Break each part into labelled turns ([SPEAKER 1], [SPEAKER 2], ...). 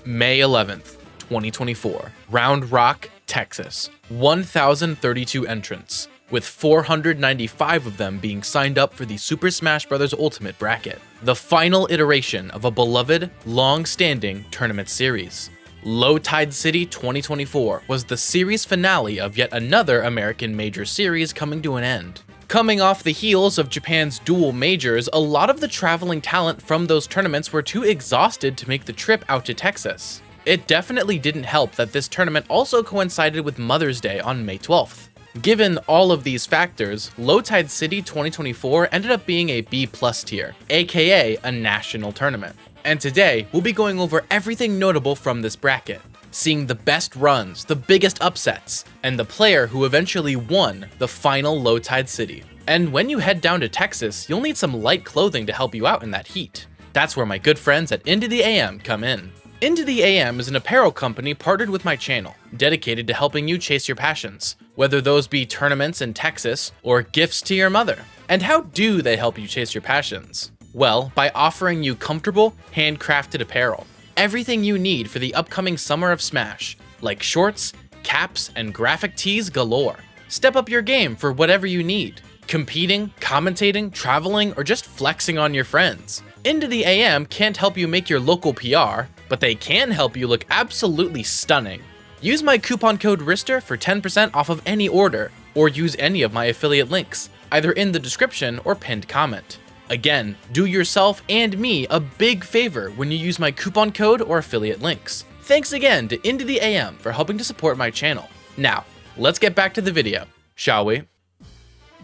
[SPEAKER 1] May 11th, 2024, Round Rock, Texas. 1,032 entrants, with 495 of them being signed up for the Super Smash Bros. Ultimate bracket, the final iteration of a beloved, long-standing tournament series. Low Tide City 2024 was the series finale of yet another American major series coming to an end. Coming off the heels of Japan's dual majors, a lot of the traveling talent from those tournaments were too exhausted to make the trip out to Texas. It definitely didn't help that this tournament also coincided with Mother's Day on May 12th. Given all of these factors, Low Tide City 2024 ended up being a B+ tier, aka a national tournament. And today, we'll be going over everything notable from this bracket, seeing the best runs, the biggest upsets, and the player who eventually won the final Low Tide City. And when you head down to Texas, you'll need some light clothing to help you out in that heat. That's where my good friends at Into the AM come in. Into the AM is an apparel company partnered with my channel, dedicated to helping you chase your passions, whether those be tournaments in Texas or gifts to your mother. And how do they help you chase your passions? Well, by offering you comfortable, handcrafted apparel. Everything you need for the upcoming summer of Smash, like shorts, caps, and graphic tees galore. Step up your game for whatever you need. Competing, commentating, traveling, or just flexing on your friends. Into the AM can't help you make your local PR, but they can help you look absolutely stunning. Use my coupon code RISTER for 10% off of any order, or use any of my affiliate links, either in the description or pinned comment. Again, do yourself and me a big favor when you use my coupon code or affiliate links. Thanks again to Into the AM for helping to support my channel. Now, let's get back to the video, shall we?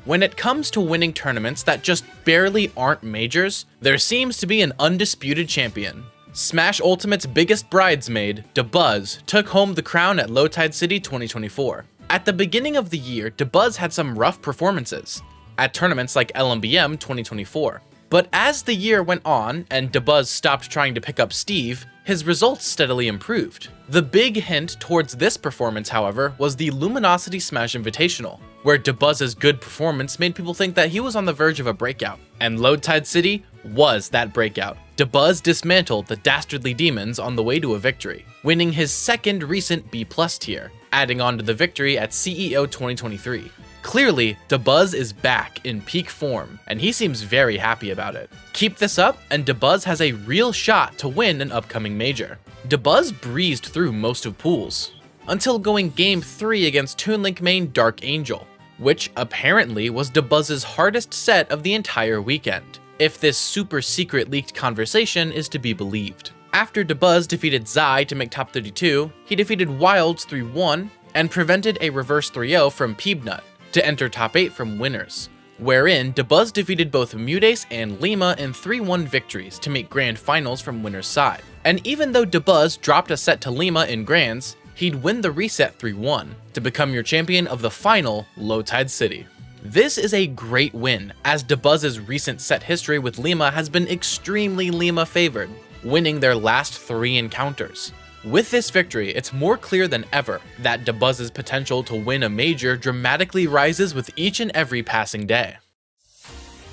[SPEAKER 1] When it comes to winning tournaments that just barely aren't majors, there seems to be an undisputed champion. Smash Ultimate's biggest bridesmaid, Dabuz, took home the crown at Low Tide City 2024. At the beginning of the year, Dabuz had some rough performances at tournaments like LMBM 2024. But as the year went on and Dabuz stopped trying to pick up Steve, his results steadily improved. The big hint towards this performance, however, was the Luminosity Smash Invitational, where Dabuz's good performance made people think that he was on the verge of a breakout. And Low Tide City was that breakout. Dabuz dismantled the Dastardly Demons on the way to a victory, winning his second recent B+ tier, adding on to the victory at CEO 2023. Clearly, Dabuz is back in peak form, and he seems very happy about it. Keep this up, and Dabuz has a real shot to win an upcoming major. Dabuz breezed through most of pools, until going Game 3 against Toon Link main Dark Angel, which apparently was Dabuz's hardest set of the entire weekend, if this super secret leaked conversation is to be believed. After Dabuz defeated Zai to make top 32, he defeated Wilds 3-1 and prevented a reverse 3-0 from Peebnut to enter top 8 from winners, wherein Dabuz defeated both Mudace and Lima in 3-1 victories to make grand finals from winner's side. And even though Dabuz dropped a set to Lima in grands, he'd win the reset 3-1 to become your champion of the final Low Tide City. This is a great win, as Dabuz's recent set history with Lima has been extremely Lima favored, winning their last 3 encounters. With this victory, it's more clear than ever that Dabuz's potential to win a major dramatically rises with each and every passing day.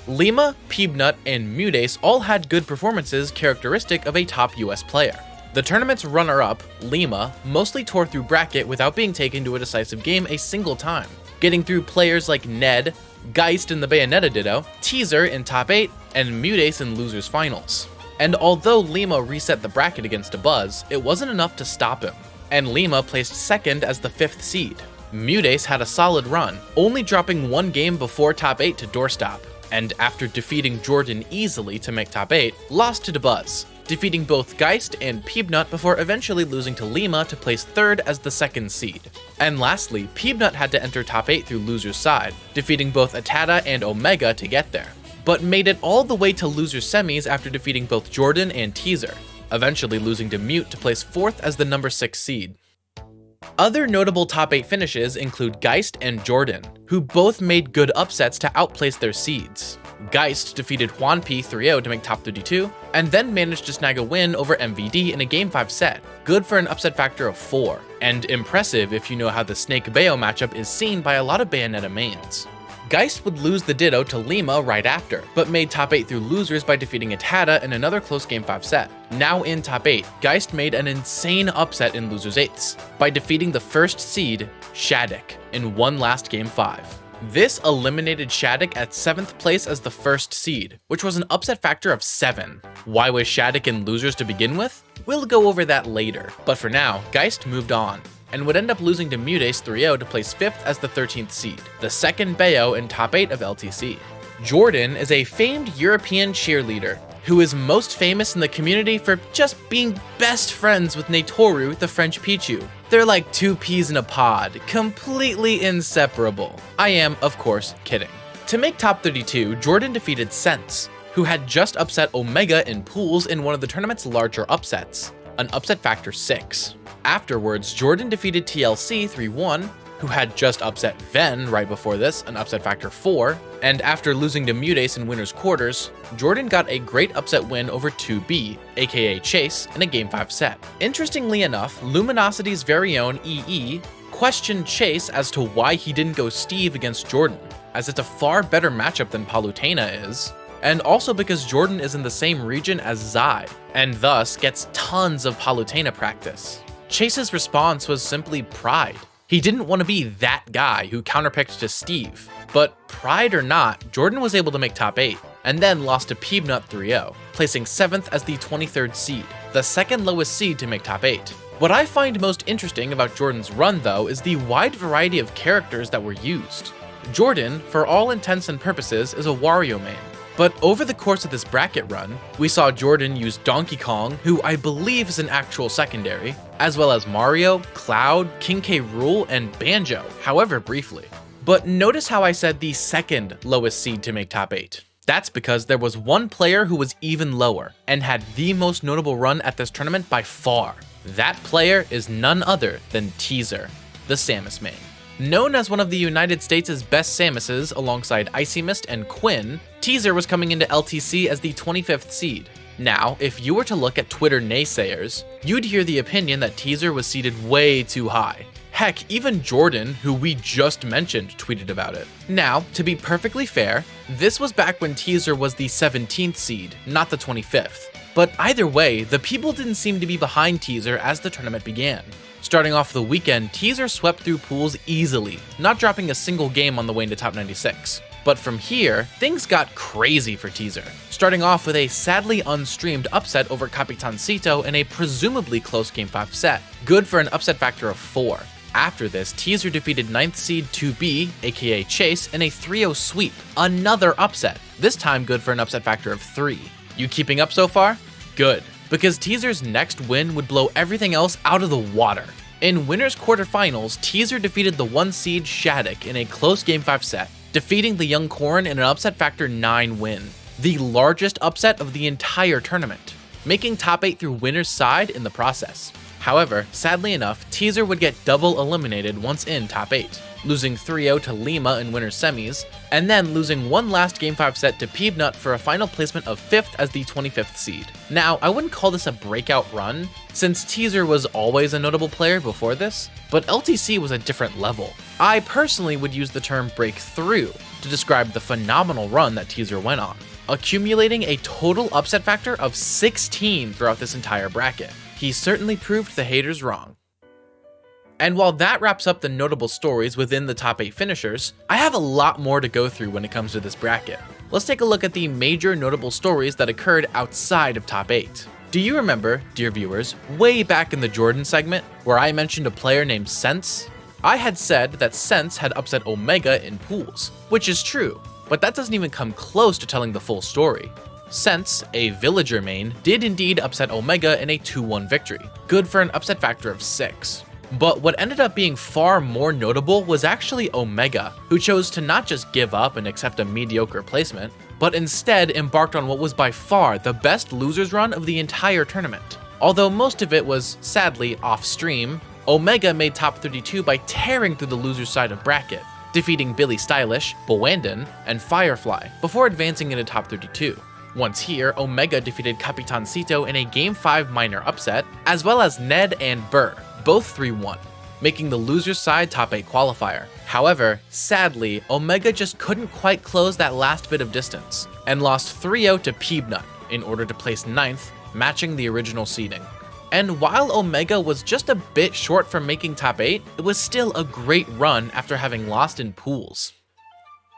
[SPEAKER 1] Lima, Peebnut, and Mudace all had good performances characteristic of a top US player. The tournament's runner-up, Lima, mostly tore through bracket without being taken to a decisive game a single time, getting through players like Ned, Geist in the Bayonetta Ditto, Teaser in top 8, and Mudace in losers finals. And although Lima reset the bracket against Dabuz, it wasn't enough to stop him, and Lima placed second as the 5th seed. Mudace had a solid run, only dropping 1 game before top 8 to Doorstop, and after defeating Jordan easily to make top 8, lost to Dabuz, defeating both Geist and Peebnut before eventually losing to Lima to place 3rd as the 2nd seed. And lastly, Peebnut had to enter top 8 through loser's side, defeating both Atada and Omega to get there, but made it all the way to loser semis after defeating both Jordan and Teaser, eventually losing to Mute to place 4th as the number 6 seed. Other notable top 8 finishes include Geist and Jordan, who both made good upsets to outplace their seeds. Geist defeated Juan P 3-0 to make top 32, and then managed to snag a win over MVD in a Game 5 set, good for an upset factor of 4, and impressive if you know how the Snake Bayo matchup is seen by a lot of Bayonetta mains. Geist would lose the Ditto to Lima right after, but made top 8 through losers by defeating Itada in another close Game 5 set. Now in top 8, Geist made an insane upset in losers 8s by defeating the first seed, Shattuck, in one last Game 5. This eliminated Shattuck at 7th place as the first seed, which was an upset factor of 7. Why was Shattuck in losers to begin with? We'll go over that later, but for now, Geist moved on, and would end up losing to Mudace 3-0 to place 5th as the 13th seed, the second Bayo in top 8 of LTC. Jordan is a famed European cheerleader, who is most famous in the community for just being best friends with Netoru, the French Pichu. They're like two peas in a pod, completely inseparable. I am, of course, kidding. To make top 32, Jordan defeated Sense, who had just upset Omega in pools in one of the tournament's larger upsets, an upset factor 6. Afterwards, Jordan defeated TLC 3-1, who had just upset Ven right before this, an upset factor 4, and after losing to Mudace in winners quarters, Jordan got a great upset win over 2B, aka Chase, in a Game 5 set. Interestingly enough, Luminosity's very own EE questioned Chase as to why he didn't go Steve against Jordan, as it's a far better matchup than Palutena is, and also because Jordan is in the same region as Zai, and thus gets tons of Palutena practice. Chase's response was simply pride. He didn't want to be that guy who counterpicked to Steve, but pride or not, Jordan was able to make top 8, and then lost to Peanut 3-0, placing 7th as the 23rd seed, the second lowest seed to make top 8. What I find most interesting about Jordan's run though is the wide variety of characters that were used. Jordan, for all intents and purposes, is a Wario main. But over the course of this bracket run, we saw Jordan use Donkey Kong, who I believe is an actual secondary, as well as Mario, Cloud, King K. Rool, and Banjo, however briefly. But notice how I said the second lowest seed to make top 8. That's because there was one player who was even lower, and had the most notable run at this tournament by far. That player is none other than Teaser, the Samus main. Known as one of the United States' best Samuses alongside Icy Mist and Quinn, Teaser was coming into LTC as the 25th seed. Now, if you were to look at Twitter naysayers, you'd hear the opinion that Teaser was seeded way too high. Heck, even Jordan, who we just mentioned, tweeted about it. Now, to be perfectly fair, this was back when Teaser was the 17th seed, not the 25th. But either way, the people didn't seem to be behind Teaser as the tournament began. Starting off the weekend, Teaser swept through pools easily, not dropping a single game on the way into top 96. But from here, things got crazy for Teaser, starting off with a sadly unstreamed upset over Capitancito in a presumably close Game 5 set, good for an upset factor of 4. After this, Teaser defeated 9th seed 2B, aka Chase, in a 3-0 sweep, another upset, this time good for an upset factor of 3. You keeping up so far? Good, because Teaser's next win would blow everything else out of the water. In winners quarterfinals, Teaser defeated the 1 seed Shattuck in a close Game 5 set, defeating the Young Corn in an upset factor 9 win, the largest upset of the entire tournament, making top 8 through winners side in the process. However, sadly enough, Teaser would get double eliminated once in top 8, losing 3-0 to Lima in winners semis, and then losing one last Game 5 set to Peanut for a final placement of 5th as the 25th seed. Now, I wouldn't call this a breakout run, since Teaser was always a notable player before this, but LTC was a different level. I personally would use the term breakthrough to describe the phenomenal run that Teaser went on, accumulating a total upset factor of 16 throughout this entire bracket. He certainly proved the haters wrong. And while that wraps up the notable stories within the top 8 finishers, I have a lot more to go through when it comes to this bracket. Let's take a look at the major notable stories that occurred outside of top 8. Do you remember, dear viewers, way back in the Jordan segment, where I mentioned a player named Sense? I had said that Sense had upset Omega in pools, which is true, but that doesn't even come close to telling the full story. Sense, a villager main, did indeed upset Omega in a 2-1 victory, good for an upset factor of 6. But what ended up being far more notable was actually Omega, who chose to not just give up and accept a mediocre placement, but instead embarked on what was by far the best losers run of the entire tournament. Although most of it was, sadly, off-stream, Omega made top 32 by tearing through the loser's side of bracket, defeating Billy Stylish, Bowandon, and Firefly, before advancing into top 32. Once here, Omega defeated Capitancito in a Game 5 minor upset, as well as Ned and Burr, both 3-1, making the loser's side top 8 qualifier. However, sadly, Omega just couldn't quite close that last bit of distance, and lost 3-0 to Peanut in order to place 9th, matching the original seeding. And while Omega was just a bit short from making top 8, it was still a great run after having lost in pools.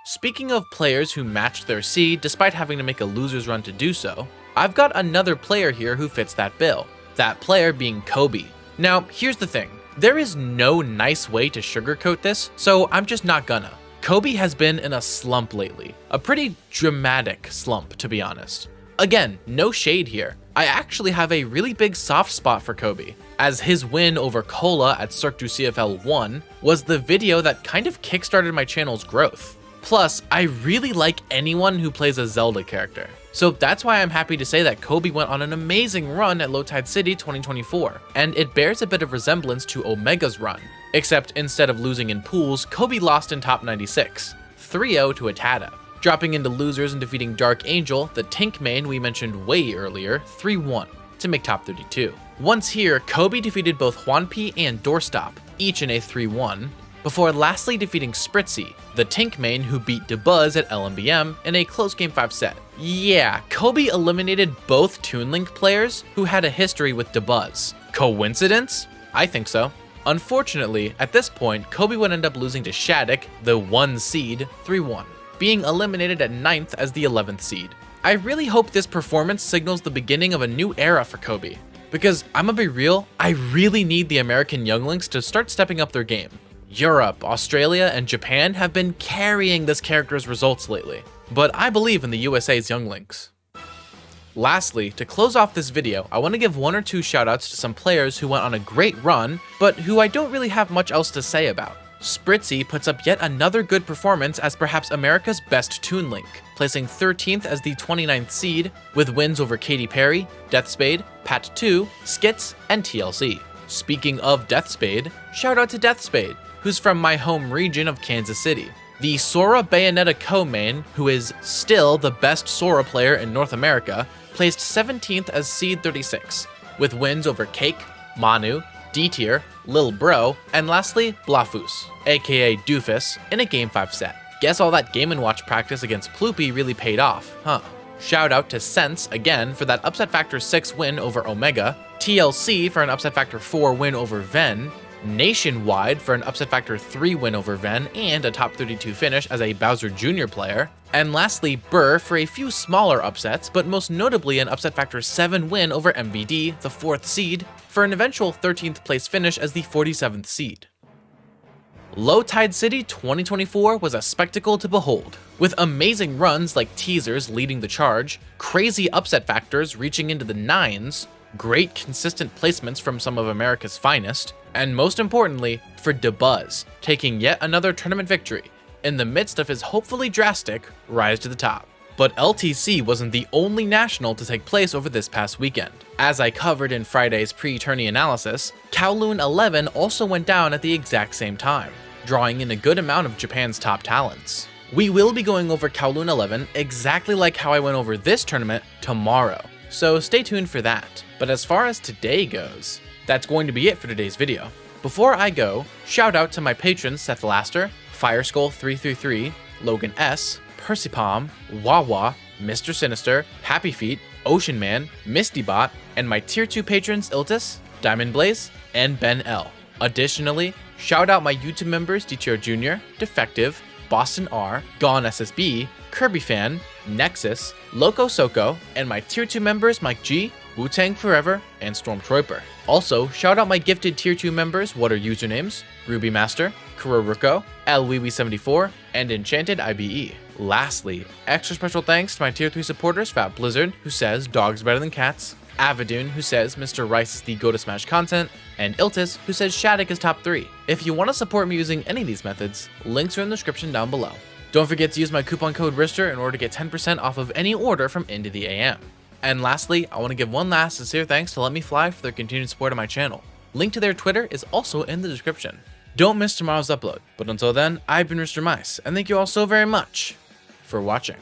[SPEAKER 1] Speaking of players who matched their seed despite having to make a loser's run to do so, I've got another player here who fits that bill, that player being Kobe. Now, here's the thing. There is no nice way to sugarcoat this, so I'm just not gonna. Kobe has been in a slump lately. A pretty dramatic slump, to be honest. Again, no shade here. I actually have a really big soft spot for Kobe, as his win over Cola at Cirque du CFL 1 was the video that kind of kickstarted my channel's growth. Plus, I really like anyone who plays a Zelda character. So that's why I'm happy to say that Kobe went on an amazing run at Low Tide City 2024, and it bears a bit of resemblance to Omega's run, except instead of losing in pools, Kobe lost in top 96, 3-0 to Atada, dropping into losers and defeating Dark Angel, the tank main we mentioned way earlier, 3-1, to make top 32. Once here, Kobe defeated both Juanpi and Doorstop, each in a 3-1, before lastly defeating Spritzy, the tank main who beat DeBuzz at LMBM in a close game 5 set. Yeah, Kobe eliminated both Toon Link players who had a history with DeBuzz. Coincidence? I think so. Unfortunately, at this point, Kobe would end up losing to Shattuck, the 1 seed, 3-1, being eliminated at 9th as the 11th seed. I really hope this performance signals the beginning of a new era for Kobe, because I'ma be real, I really need the American younglings to start stepping up their game. Europe, Australia, and Japan have been carrying this character's results lately, but I believe in the USA's younglings. Lastly, to close off this video, I want to give 1 or 2 shoutouts to some players who went on a great run, but who I don't really have much else to say about. Spritzy puts up yet another good performance as perhaps America's best Toon Link, placing 13th as the 29th seed, with wins over Katy Perry, Deathspade, Pat2, Skits, and TLC. Speaking of Deathspade, shout out to Deathspade, who's from my home region of Kansas City. The Sora Bayonetta co-main, who is still the best Sora player in North America, placed 17th as seed 36, with wins over Cake, Manu, D-Tier, Lil Bro, and lastly, Blafus, aka Doofus, in a game 5 set. Guess all that Game & Watch practice against Ploopy really paid off, huh? Shout out to Sense again for that Upset Factor 6 win over Omega, TLC for an Upset Factor 4 win over Ven, Nationwide for an Upset Factor 3 win over Ven and a top 32 finish as a Bowser Jr. player, and lastly Burr for a few smaller upsets, but most notably an Upset Factor 7 win over MVD, the 4th seed, for an eventual 13th place finish as the 47th seed. Low Tide City 2024 was a spectacle to behold, with amazing runs like Teasers leading the charge, crazy upset factors reaching into the 9s, great consistent placements from some of America's finest, and most importantly, for DeBuzz, taking yet another tournament victory in the midst of his hopefully drastic rise to the top. But LTC wasn't the only national to take place over this past weekend. As I covered in Friday's pre-tourney analysis, Kowloon 11 also went down at the exact same time, drawing in a good amount of Japan's top talents. We will be going over Kowloon 11 exactly like how I went over this tournament tomorrow, so stay tuned for that. But as far as today goes, that's going to be it for today's video. Before I go, shout out to my patrons Seth Laster, Fireskull333, Logan S, Percypalm, Wawa, Mr. Sinister, Happy Feet, Ocean Man, Mistybot, and my tier 2 patrons Iltis, Diamond Blaze, and Ben L. Additionally, shout out my YouTube members D-Tier Jr., Defective, Boston R, Gone SSB, Kirby Fan, Nexus, Loco Soko, and my tier 2 members Mike G, Wu-Tang Forever, and Stormtrooper. Also, shout out my gifted tier 2 members, what are usernames, Ruby Master, Kuroruko, LWeWe74, and Enchanted IBE. Lastly, extra special thanks to my tier 3 supporters, Fat Blizzard, who says dogs better than cats, Avidoon, who says Mr. Rice is the go to Smash content, and Iltis, who says Shattuck is top 3. If you want to support me using any of these methods, links are in the description down below. Don't forget to use my coupon code RISTER in order to get 10% off of any order from Into the AM. And lastly, I want to give one last sincere thanks to Let Me Fly for their continued support of my channel. Link to their Twitter is also in the description. Don't miss tomorrow's upload, but until then, I've been RisterMice, and thank you all so very much for watching.